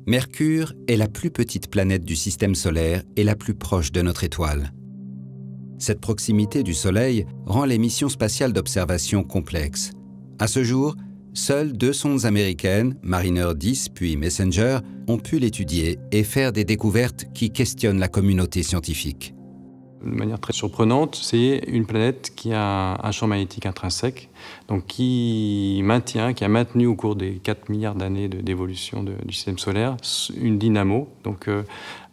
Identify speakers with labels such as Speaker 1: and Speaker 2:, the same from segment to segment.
Speaker 1: Mercure est la plus petite planète du système solaire et la plus proche de notre étoile. Cette proximité du Soleil rend les missions spatiales d'observation complexes. À ce jour, seules 2 sondes américaines, Mariner 10 puis Messenger, ont pu l'étudier et faire des découvertes qui questionnent la communauté scientifique.
Speaker 2: De manière très surprenante, c'est une planète qui a un champ magnétique intrinsèque, donc qui a maintenu au cours des 4 milliards d'années d'évolution du système solaire une dynamo, donc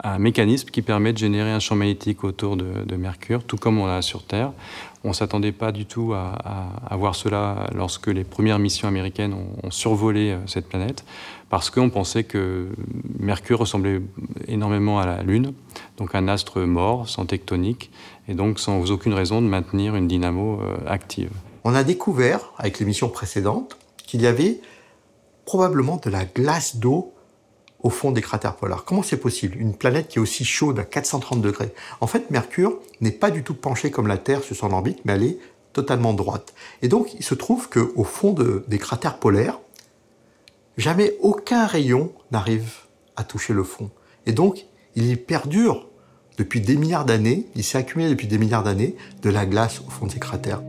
Speaker 2: un mécanisme qui permet de générer un champ magnétique autour de Mercure, tout comme on l'a sur Terre. On ne s'attendait pas du tout à voir cela lorsque les premières missions américaines ont survolé cette planète, parce qu'on pensait que Mercure ressemblait énormément à la Lune, donc un astre mort, sans tectonique, et donc sans aucune raison de maintenir une dynamo active.
Speaker 3: On a découvert, avec les missions précédentes, qu'il y avait probablement de la glace d'eau au fond des cratères polaires. Comment c'est possible? Une planète qui est aussi chaude à 430 degrés. En fait, Mercure n'est pas du tout penchée comme la Terre sur son orbite, mais elle est totalement droite. Et donc, il se trouve qu'au fond des cratères polaires, jamais aucun rayon n'arrive à toucher le fond. Et donc, il y perdure depuis des milliards d'années, il s'est accumulé depuis des milliards d'années de la glace au fond de ces cratères.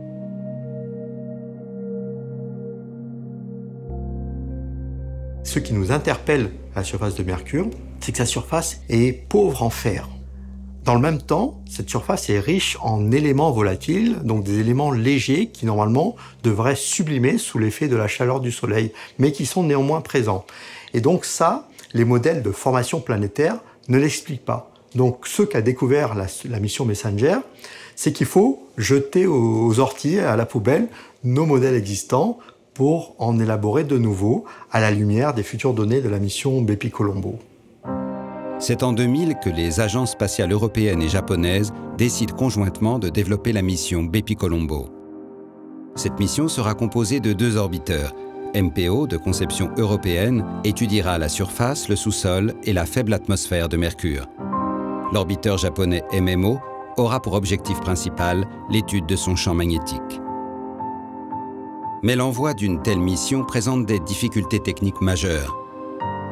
Speaker 3: Ce qui nous interpelle à la surface de Mercure, c'est que sa surface est pauvre en fer. Dans le même temps, cette surface est riche en éléments volatiles, donc des éléments légers qui normalement devraient sublimer sous l'effet de la chaleur du Soleil, mais qui sont néanmoins présents. Et donc ça, les modèles de formation planétaire ne l'expliquent pas. Donc ce qu'a découvert la mission Messenger, c'est qu'il faut jeter aux orties, à la poubelle, nos modèles existants pour en élaborer de nouveaux à la lumière des futures données de la mission Bepi-Colombo.
Speaker 1: C'est en 2000 que les agences spatiales européennes et japonaises décident conjointement de développer la mission Bepi-Colombo. Cette mission sera composée de 2 orbiteurs. MPO, de conception européenne, étudiera la surface, le sous-sol et la faible atmosphère de Mercure. L'orbiteur japonais MMO aura pour objectif principal l'étude de son champ magnétique. Mais l'envoi d'une telle mission présente des difficultés techniques majeures.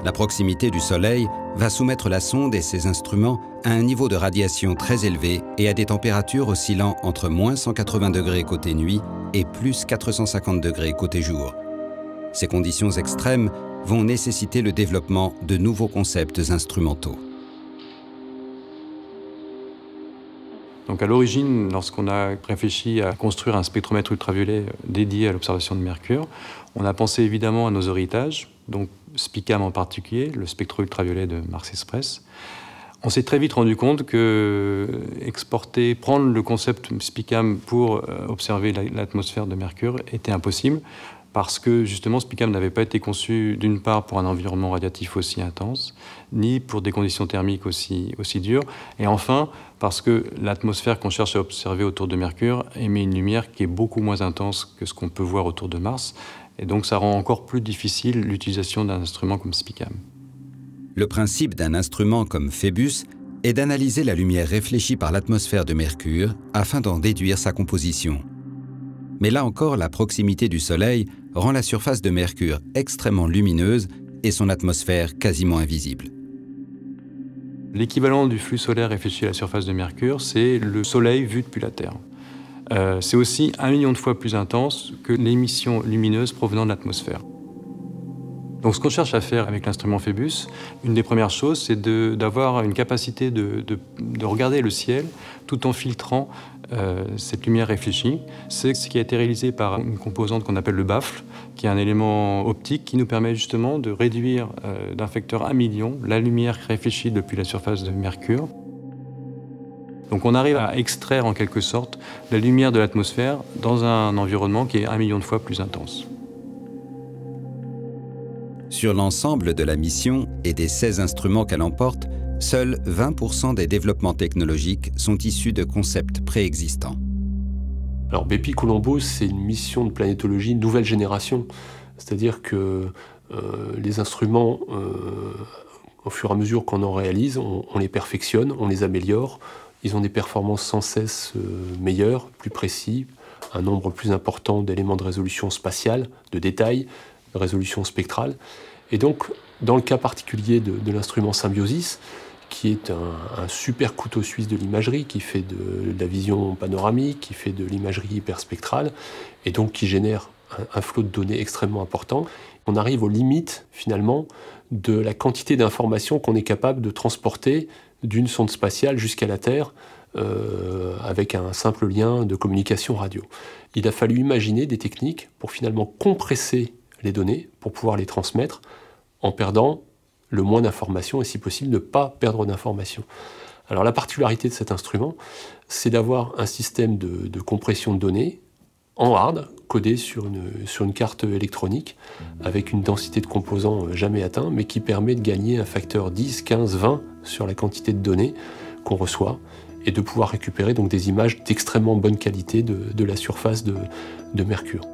Speaker 1: La proximité du Soleil va soumettre la sonde et ses instruments à un niveau de radiation très élevé et à des températures oscillant entre moins 180 degrés côté nuit et plus 450 degrés côté jour. Ces conditions extrêmes vont nécessiter le développement de nouveaux concepts instrumentaux.
Speaker 2: Donc à l'origine, lorsqu'on a réfléchi à construire un spectromètre ultraviolet dédié à l'observation de Mercure, on a pensé évidemment à nos héritages, donc SPICAM en particulier, le spectre ultraviolet de Mars Express. On s'est très vite rendu compte que prendre le concept SPICAM pour observer l'atmosphère de Mercure était impossible, parce que justement SPICAM n'avait pas été conçu d'une part pour un environnement radiatif aussi intense, ni pour des conditions thermiques aussi dures, et enfin parce que l'atmosphère qu'on cherche à observer autour de Mercure émet une lumière qui est beaucoup moins intense que ce qu'on peut voir autour de Mars, et donc ça rend encore plus difficile l'utilisation d'un instrument comme SPICAM.
Speaker 1: Le principe d'un instrument comme Phébus est d'analyser la lumière réfléchie par l'atmosphère de Mercure afin d'en déduire sa composition. Mais là encore, la proximité du Soleil rend la surface de Mercure extrêmement lumineuse et son atmosphère quasiment invisible.
Speaker 2: L'équivalent du flux solaire réfléchi à la surface de Mercure, c'est le Soleil vu depuis la Terre. C'est aussi 1 million de fois plus intense que l'émission lumineuse provenant de l'atmosphère. Donc ce qu'on cherche à faire avec l'instrument Phébus, une des premières choses, c'est d'avoir une capacité de regarder le ciel tout en filtrant cette lumière réfléchie. C'est ce qui a été réalisé par une composante qu'on appelle le baffle, qui est un élément optique qui nous permet justement de réduire d'un facteur 1 million la lumière réfléchie depuis la surface de Mercure. Donc on arrive à extraire en quelque sorte la lumière de l'atmosphère dans un environnement qui est 1 million de fois plus intense.
Speaker 1: Sur l'ensemble de la mission et des 16 instruments qu'elle emporte, seuls 20% des développements technologiques sont issus de concepts préexistants.
Speaker 4: Alors Bepi-Colombo, c'est une mission de planétologie nouvelle génération. C'est-à-dire que les instruments, au fur et à mesure qu'on en réalise, on les perfectionne, on les améliore. Ils ont des performances sans cesse meilleures, plus précis, un nombre plus important d'éléments de résolution spatiale, de détails, de résolution spectrale. Et donc, Dans le cas particulier de l'instrument Symbiosis, qui est un super couteau suisse de l'imagerie, qui fait de la vision panoramique, qui fait de l'imagerie hyperspectrale, et donc qui génère un flot de données extrêmement important, on arrive aux limites, finalement, de la quantité d'informations qu'on est capable de transporter d'une sonde spatiale jusqu'à la Terre, avec un simple lien de communication radio. Il a fallu imaginer des techniques pour finalement compresser les données, pour pouvoir les transmettre, en perdant le moins d'informations et si possible ne pas perdre d'informations. Alors la particularité de cet instrument, c'est d'avoir un système de compression de données en hard, codé sur une carte électronique, avec une densité de composants jamais atteinte, mais qui permet de gagner un facteur 10, 15, 20 sur la quantité de données qu'on reçoit, et de pouvoir récupérer donc des images d'extrêmement bonne qualité de la surface de Mercure.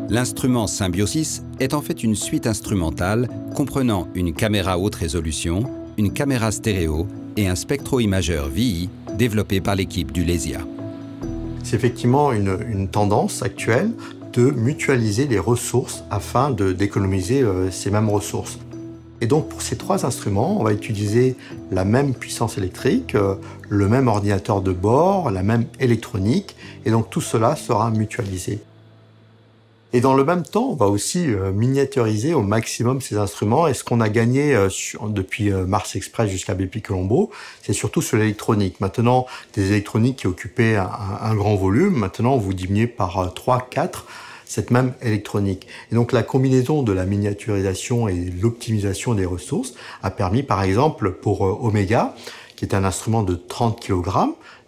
Speaker 1: L'instrument Symbiosis est en fait une suite instrumentale comprenant une caméra haute résolution, une caméra stéréo et un spectro-imageur VI développé par l'équipe du LESIA.
Speaker 3: C'est effectivement une tendance actuelle de mutualiser les ressources afin d'économiser ces mêmes ressources. Et donc pour ces trois instruments, on va utiliser la même puissance électrique, le même ordinateur de bord, la même électronique, et donc tout cela sera mutualisé. Et dans le même temps, on va aussi miniaturiser au maximum ces instruments. Et ce qu'on a gagné depuis Mars Express jusqu'à Bepi-Colombo, c'est surtout sur l'électronique. Maintenant, des électroniques qui occupaient un grand volume, maintenant vous diminuez par 3, 4 cette même électronique. Et donc la combinaison de la miniaturisation et l'optimisation des ressources a permis par exemple pour Omega, qui est un instrument de 30 kg,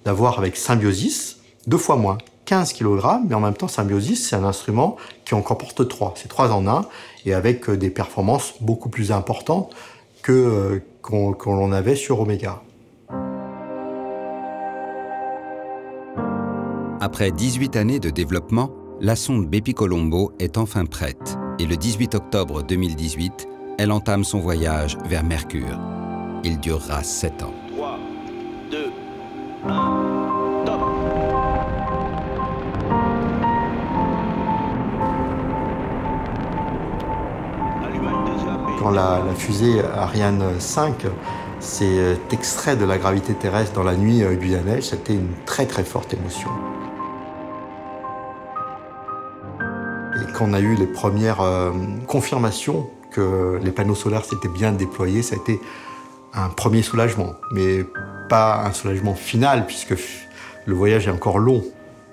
Speaker 3: d'avoir avec Symbiosis 2 fois moins, 15 kg, mais en même temps Symbiosis c'est un instrument qui en comporte 3, c'est 3 en 1, et avec des performances beaucoup plus importantes qu'on l'on avait sur Omega.
Speaker 1: Après 18 années de développement, la sonde Bepi-Colombo est enfin prête et le 18 octobre 2018, elle entame son voyage vers Mercure. Il durera 7 ans.
Speaker 5: 3, 2, 1, top!
Speaker 3: Quand la fusée Ariane 5 s'est extraite de la gravité terrestre dans la nuit du Neige, c'était une très très forte émotion. Et quand on a eu les premières confirmations que les panneaux solaires s'étaient bien déployés, ça a été un premier soulagement, mais pas un soulagement final, puisque le voyage est encore long.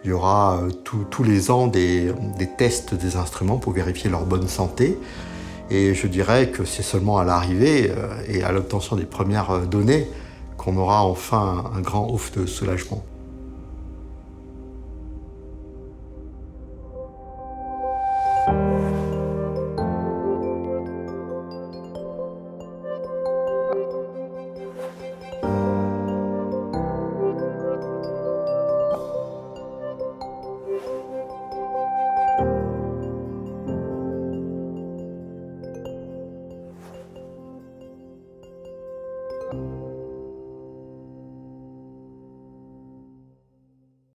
Speaker 3: Il y aura tous les ans des tests des instruments pour vérifier leur bonne santé. Et je dirais que c'est seulement à l'arrivée et à l'obtention des premières données qu'on aura enfin un grand ouf de soulagement.